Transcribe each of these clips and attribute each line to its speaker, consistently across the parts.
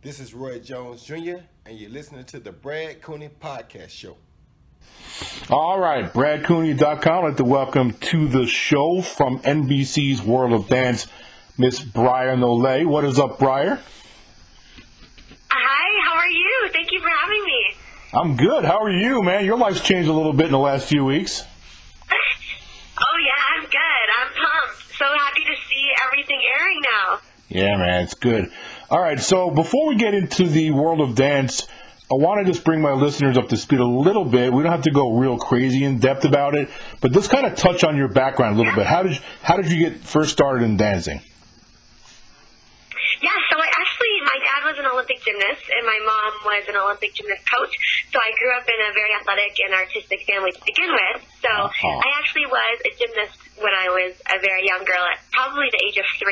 Speaker 1: This is Roy Jones Jr., and you're listening to the Brad Cooney Podcast Show.
Speaker 2: All right, BradCooney.com. I'd like to welcome to the show from NBC's World of Dance, Miss Briar Nolet. What is up, Briar?
Speaker 3: Hi, how are you? Thank you for having me.
Speaker 2: I'm good. How are you, man? Your life's changed a little bit in the last few weeks.
Speaker 3: Oh, yeah, I'm good. I'm pumped. So happy to see everything airing now.
Speaker 2: Yeah, man, it's good. All right, so before we get into the World of Dance, I want to just bring my listeners up to speed a little bit. We don't have to go real crazy in depth about it, but just kind of touch on your background a little bit. How did you get first started in dancing?
Speaker 3: Yeah, so my dad was an Olympic gymnast, and my mom was an Olympic gymnast coach. So I grew up in a very athletic and artistic family to begin with. So I actually was a gymnast when I was a very young girl, at probably the age of 3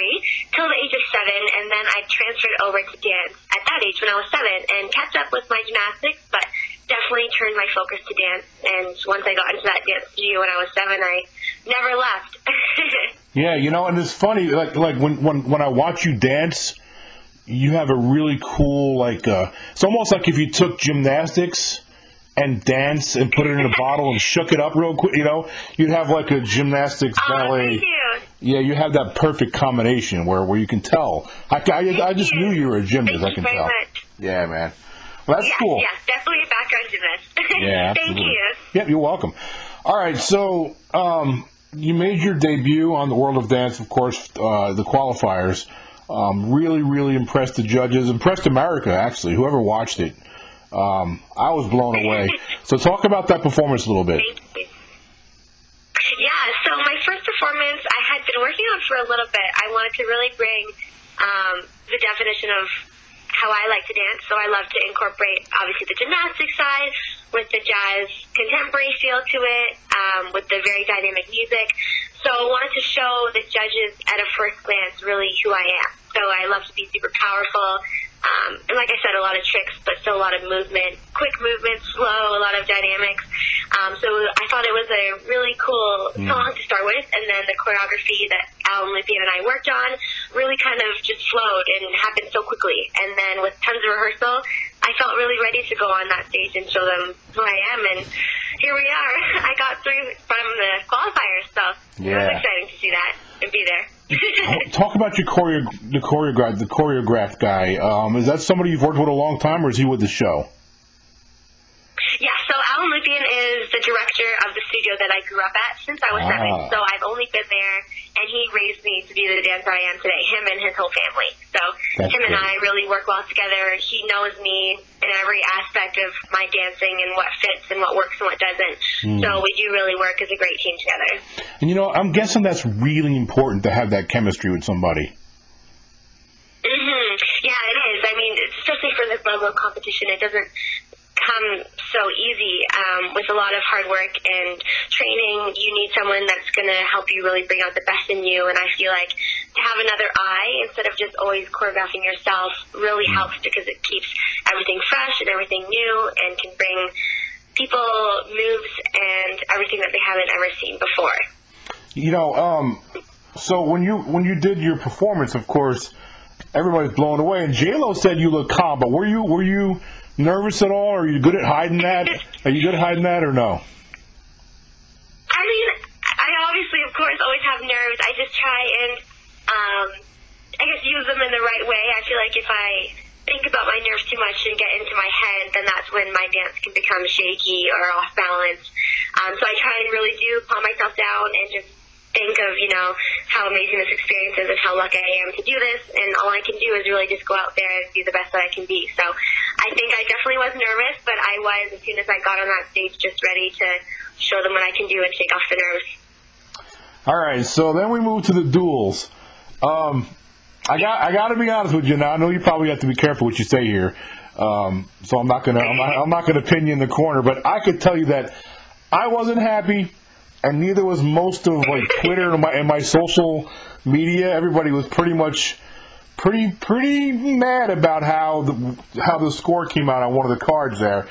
Speaker 3: till the age of 7, and then I transferred over to dance at that age when I was 7 and kept up with my gymnastics, but definitely turned my focus to dance. And once I got into that dance studio when I was 7, I never left.
Speaker 2: Yeah, you know, and it's funny, like when I watch you dance, you have a really cool, it's almost like if you took gymnastics and dance and put it in a bottle and shook it up real quick, you know, you'd have like a gymnastics ballet.
Speaker 3: Thank you.
Speaker 2: Yeah, you have that perfect combination where you can tell. I just knew you were a gymnast.
Speaker 3: Thank
Speaker 2: I can
Speaker 3: you very
Speaker 2: tell.
Speaker 3: much.
Speaker 2: Yeah, man. Well, that's cool.
Speaker 3: Yeah, definitely a background gymnast.
Speaker 2: Yeah,
Speaker 3: Thank
Speaker 2: absolutely.
Speaker 3: you.
Speaker 2: Yep, you're welcome. All right, so you made your debut on the World of Dance, of course, the qualifiers. Really, really impressed the judges, impressed America, actually, whoever watched it. I was blown away. So talk about that performance a little bit.
Speaker 3: Thank you. Yeah, so my first performance I had been working on for a little bit. I wanted to really bring the definition of how I like to dance. So I love to incorporate, obviously, the gymnastic side with the jazz contemporary feel to it, with the very dynamic music. So I wanted to show the judges at a first glance really who I am. So I love to be super powerful. And like I said, a lot of tricks, but still a lot of movement, quick movement, slow, a lot of dynamics. So I thought it was a really cool song to start with. And then the choreography that Alan Lippian and I worked on really kind of just flowed and happened so quickly. And then with tons of rehearsal, I felt really ready to go on that stage and show them who I am. And here we are. I got through from the qualifiers, so it was exciting to see that and be there.
Speaker 2: Talk about your the choreographed guy. Is that somebody you've worked with a long time, or is he with the show?
Speaker 3: Yeah, so Alan Lippian is the director of the studio that I grew up at since I was 7. So I've only been there, and he raised me to be the dancer I am today, him and his whole family. So
Speaker 2: That's
Speaker 3: him and
Speaker 2: great.
Speaker 3: I really work well together. He knows me in every aspect of my dancing and what fits and what works and what doesn't. So we do really work as a great team together.
Speaker 2: And, you know, I'm guessing that's really important to have that chemistry with somebody.
Speaker 3: Yeah, it is. I mean, especially for this level of competition, it doesn't come so easy. With a lot of hard work and training, you need someone that's going to help you really bring out the best in you. And I feel like to have another eye instead of just always choreographing yourself really helps, because it keeps everything fresh and everything new and can bring people moves and everything that they haven't ever seen before.
Speaker 2: You know, so when you did your performance, of course, everybody's blown away. And J-Lo said you look calm, but were you nervous at all? Are you good at hiding that? Are you good at hiding that or no?
Speaker 3: I mean, I obviously, of course, always have nerves. I just try and, I guess, use them in the right way. I feel like if I think about my nerves too much and get into my head, then that's when my dance can become shaky or off balance. So I try and really do calm myself down and just think of, you know, how amazing this experience is and how lucky I am to do this. And all I can do is really just go out there and be the best that I can be. So I think I definitely was nervous, but I was, as soon as I got on that stage, just ready to show them what I can do and shake off the nerves.
Speaker 2: All right, so then we move to the duels. I got to be honest with you now. I know you probably have to be careful what you say here, so I'm not gonna pin you in the corner. But I could tell you that I wasn't happy, and neither was most of Twitter and my social media. Everybody was pretty mad about how the score came out on one of the cards there.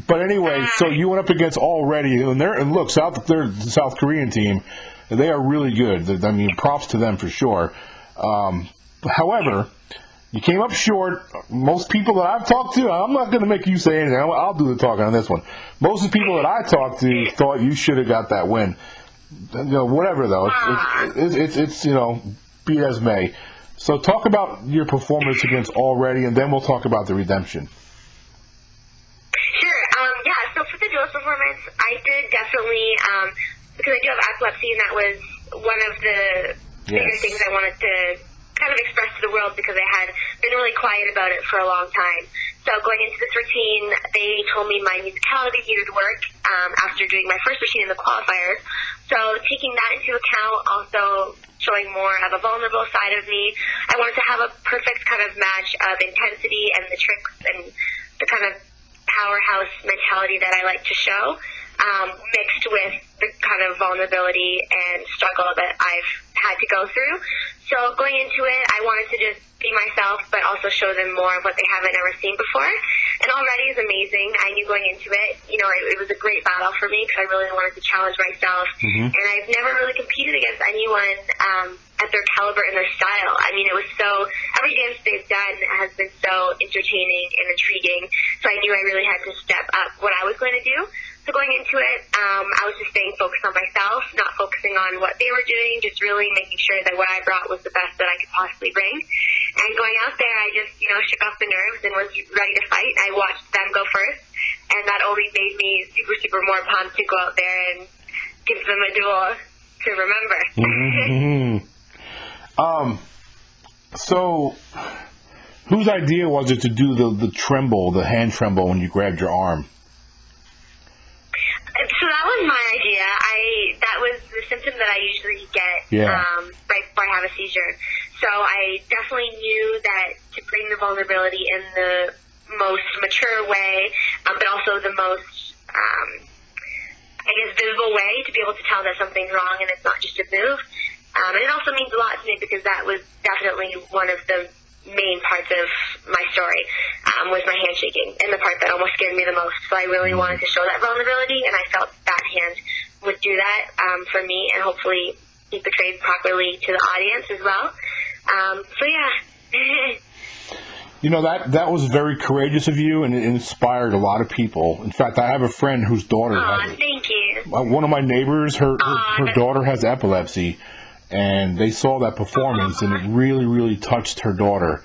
Speaker 2: But anyway, so you went up against Already, and look, they're the South Korean team. They are really good. I mean, props to them for sure. However, You came up short. Most people that I've talked to, I'm not going to make you say anything. I'll do the talking on this one. Most of the people that I talked to thought you should have got that win. Whatever though, it's be it as may. So talk about your performance against Already, and then we'll talk about the redemption.
Speaker 3: Sure. So for the duels performance, I did definitely because I do have epilepsy, and that was one of the bigger things I wanted to kind of express to the world because I had been really quiet about it for a long time. So going into this routine, they told me my musicality needed work after doing my first routine in the qualifiers. So taking that into account, also showing more of a vulnerable side of me, I wanted to have a perfect kind of match of intensity and the tricks and the kind of powerhouse mentality that I like to show, mixed with the kind of vulnerability and struggle that I've had to go through. So going into it, I wanted to just be myself, but also show them more of what they haven't ever seen before. And Already is amazing. I knew going into it, it was a great battle for me because I really wanted to challenge myself. And I've never really competed against anyone at their caliber and their style. I mean, it was every dance they've done has been so entertaining and intriguing. So I knew I really had to step up what I was going to do. So going into it, I was just staying focused on myself, not focusing on what they were doing, just really making sure that what I brought was the best that I could possibly bring. And going out there, I just, shook off the nerves and was ready to fight. I watched them go first, and that only made me super, super more pumped to go out there and give them a duel to remember.
Speaker 2: So whose idea was it to do the tremble, the hand tremble when you grabbed your arm?
Speaker 3: So that was my idea. That was the symptom that I usually get right before I have a seizure. So I definitely knew that to bring the vulnerability in the most mature way, but also the most, visible way to be able to tell that something's wrong and it's not just a move. And it also means a lot to me because that was definitely one of the main parts of my story, was my handshaking, and the part that almost scared me the most. So I really wanted to show that vulnerability, and I felt that hand would do that for me, and hopefully be portrayed properly to the audience as well.
Speaker 2: That was very courageous of you, and it inspired a lot of people. In fact, I have a friend whose daughter
Speaker 3: thank you.
Speaker 2: One of my neighbors, her daughter has epilepsy, and they saw that performance, and it really, really touched her daughter.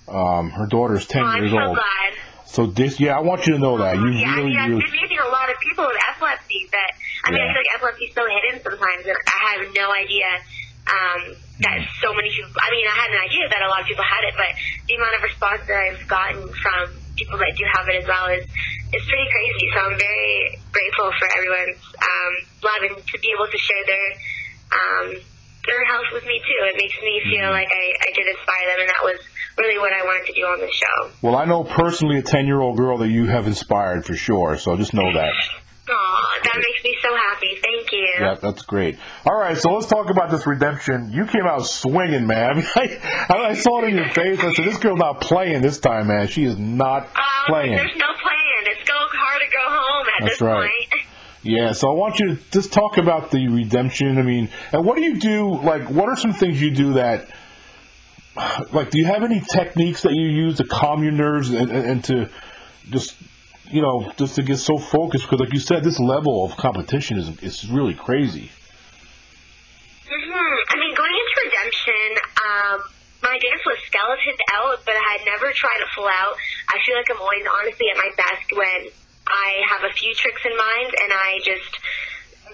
Speaker 2: Her daughter's 10 years
Speaker 3: I'm so
Speaker 2: old.
Speaker 3: glad.
Speaker 2: So I want you to know that.
Speaker 3: I've been meeting a lot of people with epilepsy that, I feel like epilepsy's so hidden sometimes, and I have no idea that so many people, I had an idea that a lot of people had it, but the amount of response that I've gotten from people that do have it as well is pretty crazy. So I'm very grateful for everyone's love and to be able to share their health with me too. It makes me feel like I did inspire them, and that was really what I wanted to do on the show.
Speaker 2: Well, I know personally a 10-year-old girl that you have inspired for sure, so just know that.
Speaker 3: Aw, that makes me so happy. Thank you.
Speaker 2: Yeah, that's great. All right, so let's talk about this redemption. You came out swinging, man. I saw it in your face. I said, this girl's not playing this time, man. She is not playing.
Speaker 3: There's no playing. It's go hard to go home at this point.
Speaker 2: Yeah, so I want you to just talk about the redemption. And what do you do? What are some things you do that, do you have any techniques that you use to calm your nerves and to just to get so focused? Because like you said, this level of competition is really crazy.
Speaker 3: Going into redemption, my dance was skeletoned out, but I had never tried it full out. I feel like I'm always honestly at my best when I have a few tricks in mind and I just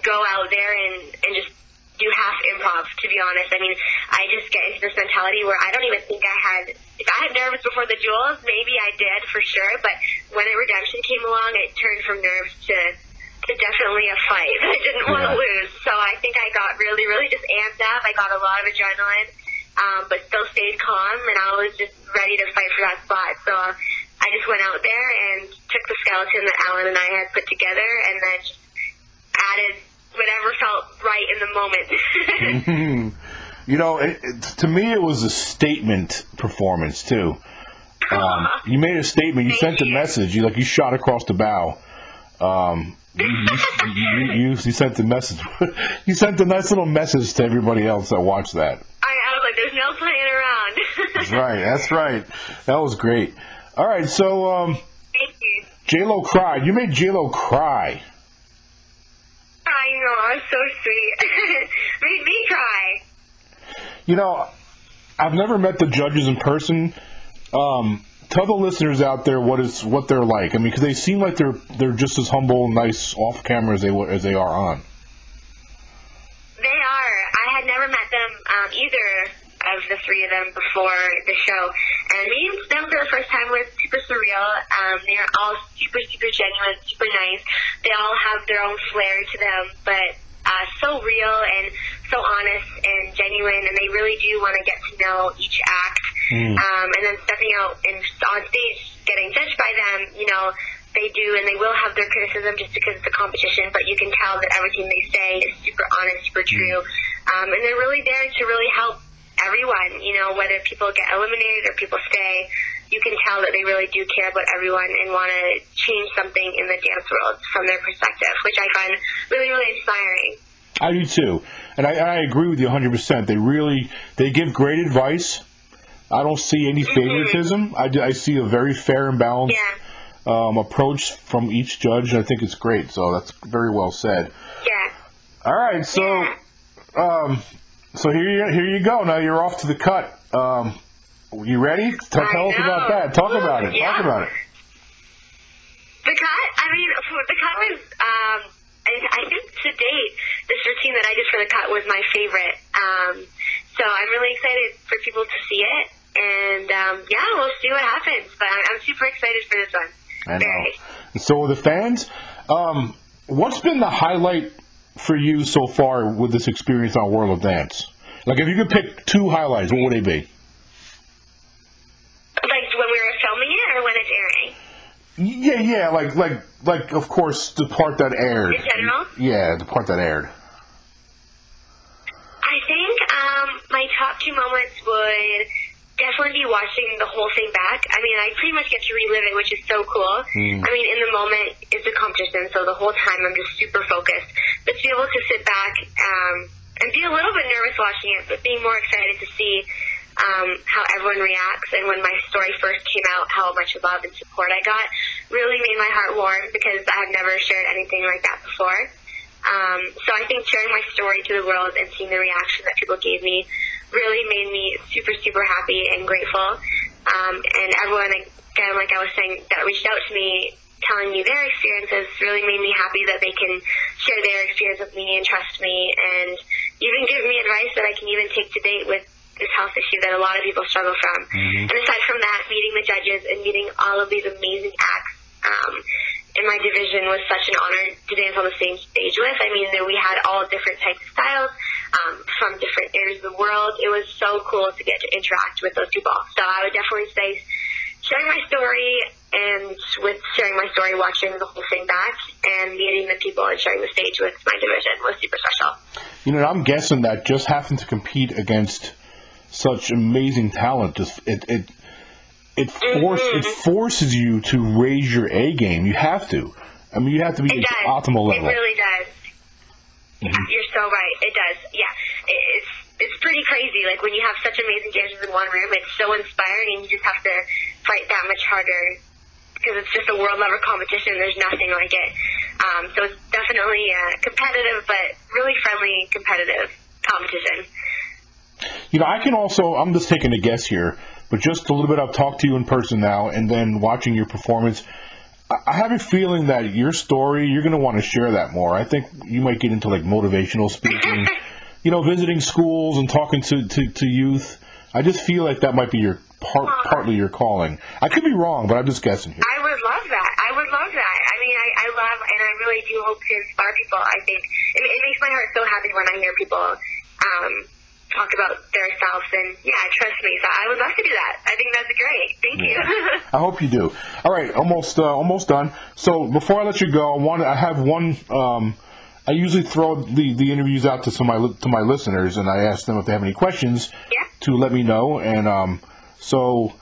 Speaker 3: go out there and just do half improv, to be honest. I just get into this mentality where I don't even think if I had nerves before the duels, maybe I did for sure, but when the redemption came along, it turned from nerves to definitely a fight. I didn't want to lose, so I think I got really, really just amped up. I got a lot of adrenaline, but still stayed calm, and I was just ready to fight for that spot. So I just went out there and took the skeleton that Alan and I had put together and then just added whatever felt right in the moment.
Speaker 2: To me, it was a statement performance, too. You made a statement. You sent a message. You shot across the bow. You sent the message. You sent a nice little message to everybody else that watched that.
Speaker 3: I was like, there's no playing around.
Speaker 2: That's right. That's right. That was great. All right, so
Speaker 3: Thank you.
Speaker 2: J-Lo cried. You made J-Lo cry.
Speaker 3: I know, it's so sweet. Made me cry.
Speaker 2: You know, I've never met the judges in person. Tell the listeners out there what they're like. I mean, because they seem like they're just as humble and nice off camera as they are on.
Speaker 3: They are. I had never met them, either of the three of them before the show. And meeting them for the first time was super surreal. They're all super, super genuine, super nice. They all have their own flair to them, but so real and so honest and genuine, and they really do want to get to know each act. And then stepping out and on stage, getting judged by them, you know, they do, and they will have their criticism just because it's a competition, but you can tell that everything they say is super honest, super true. And they're really there to really help everyone, you know, whether people get eliminated or people stay. You can tell that they really do care about everyone and want to change something in the dance world from their perspective, which I find really, really inspiring.
Speaker 2: I do too, and I agree with you 100%. They give great advice. I don't see any favoritism. I see a very fair and balanced approach from each judge, and I think it's great. So that's very well said.
Speaker 3: Yeah.
Speaker 2: All right, so so here you go. Now you're off to the cut. You ready? Tell us about that. Talk about it.
Speaker 3: Yeah.
Speaker 2: Talk about it.
Speaker 3: The cut? I mean, the cut was, I think to date, this routine that I did for the cut was my favorite. So I'm really excited for people to see it. And, we'll see what happens. But I'm super excited for this one.
Speaker 2: I know. And so the fans, what's been the highlight for you so far with this experience on World of Dance? Like, if you could pick two highlights, what would they be?
Speaker 3: Like when we were filming it or when it's airing?
Speaker 2: Yeah, like of course the part that aired.
Speaker 3: In general?
Speaker 2: Yeah, the part that aired.
Speaker 3: I think my top two moments would definitely be watching the whole thing back. I mean, I pretty much get to relive it, which is so cool. I mean, in the moment is the competition, so the whole time I'm just super focused. But to be able to sit back and be a little bit nervous watching it, but being more excited to see how everyone reacts, and when my story first came out, how much love and support I got, really made my heart warm because I had never shared anything like that before. So I think sharing my story to the world and seeing the reaction that people gave me really made me super, super happy and grateful. And everyone, again, like I was saying, that reached out to me telling me their experiences really made me happy that they can share their experience with me and trust me and even give me advice that I can even take to date with this health issue that a lot of people struggle from. And aside from that, meeting the judges and meeting all of these amazing acts in my division was such an honor to dance on the same stage with. I mean, we had all different types of styles from different areas of the world. It was so cool to get to interact with those people. So I would definitely say sharing my story, and with sharing my story, watching the whole thing back and meeting the people and sharing the stage with my division was super special.
Speaker 2: You know, I'm guessing that just having to compete against such amazing talent, just it forces you to raise your A game. You have to. I mean, you have to be at the optimal level.
Speaker 3: It really does. Yeah, you're so right. It does. Yeah, it's pretty crazy. Like when you have such amazing dancers in one room, it's so inspiring, and you just have to fight that much harder because it's just a world level competition. There's nothing like it. So it's definitely competitive, but really friendly, competitive competition.
Speaker 2: You know, I can also, I'm just taking a guess here, but just a little bit, I've talked to you in person now, and then watching your performance, I have a feeling that your story, you're going to want to share that more. I think you might get into like motivational speaking, you know, visiting schools and talking to youth. I just feel like that might be your partly your calling. I could be wrong, but I'm just guessing here.
Speaker 3: I would love that. I mean, I love, and I really do hope to inspire people. I think it makes my heart so happy when I hear people talk about themselves, and trust me. So I would love to do that. I think that's great. Thank you.
Speaker 2: I hope you do. All right, almost done. So before I let you go, I have one. I usually throw the interviews out to my listeners, and I ask them if they have any questions to let me know. And so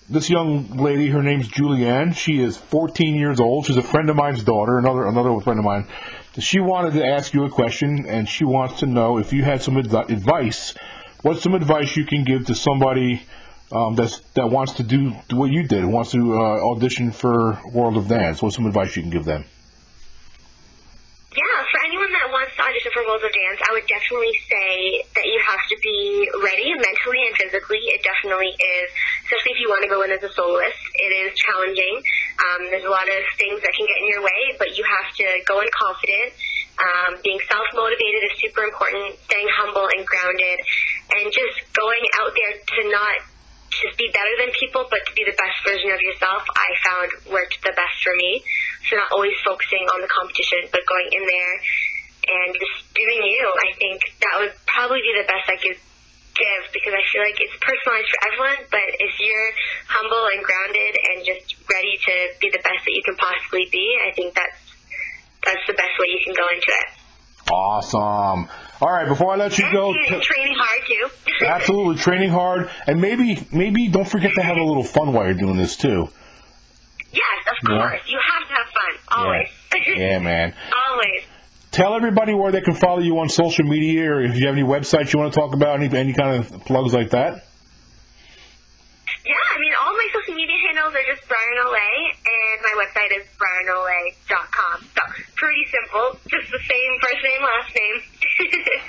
Speaker 2: this young lady, her name's Julianne. She is 14 years old. She's a friend of mine's daughter, another friend of mine. She wanted to ask you a question, and she wants to know if you had some advice. What's some advice you can give to somebody that wants to do what you did, wants to audition for World of Dance? What's some advice you can give them?
Speaker 3: Yeah, for anyone that wants to audition for Worlds of Dance, I would definitely say that you have to be ready mentally and physically. It definitely is, especially if you want to go in as a soloist. It is challenging. There's a lot of things that can get in your way, but you have to go in confident. Being self-motivated is super important, staying humble and grounded, and just going out there to not just be better than people, but to be the best version of yourself, I found worked the best for me. So not always focusing on the competition, but going in there and just doing you. I think that would probably be the best I could give, because I feel like it's personalized for everyone, but if you're humble and grounded and just ready to be the best that you can possibly be, I think that's the best way you can go into it.
Speaker 2: Awesome. All right, before I let you go,
Speaker 3: training hard too.
Speaker 2: Absolutely, training hard, and maybe don't forget to have a little fun while you're doing this too.
Speaker 3: Yes, of course. You have to have fun always.
Speaker 2: Yeah, man.
Speaker 3: Always.
Speaker 2: Tell everybody where they can follow you on social media, or if you have any websites you want to talk about, any kind of plugs like that.
Speaker 3: Yeah, I mean, all my social media handles are just Briar Nolet, and my website is briarnolet.com. So, pretty simple. Just the same first name, last name.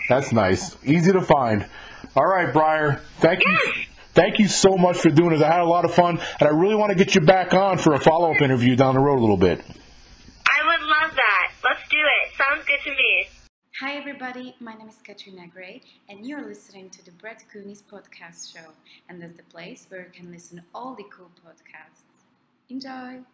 Speaker 2: That's nice. Easy to find. All right, Briar. Thank you so much for doing this. I had a lot of fun, and I really want to get you back on for a follow-up interview down the road a little bit.
Speaker 3: I would love that. Let's do it. Sounds good to me.
Speaker 4: Hi everybody, my name is Katrina Gray and you're listening to the Brett Cooney's podcast show, and that's the place where you can listen all the cool podcasts. Enjoy!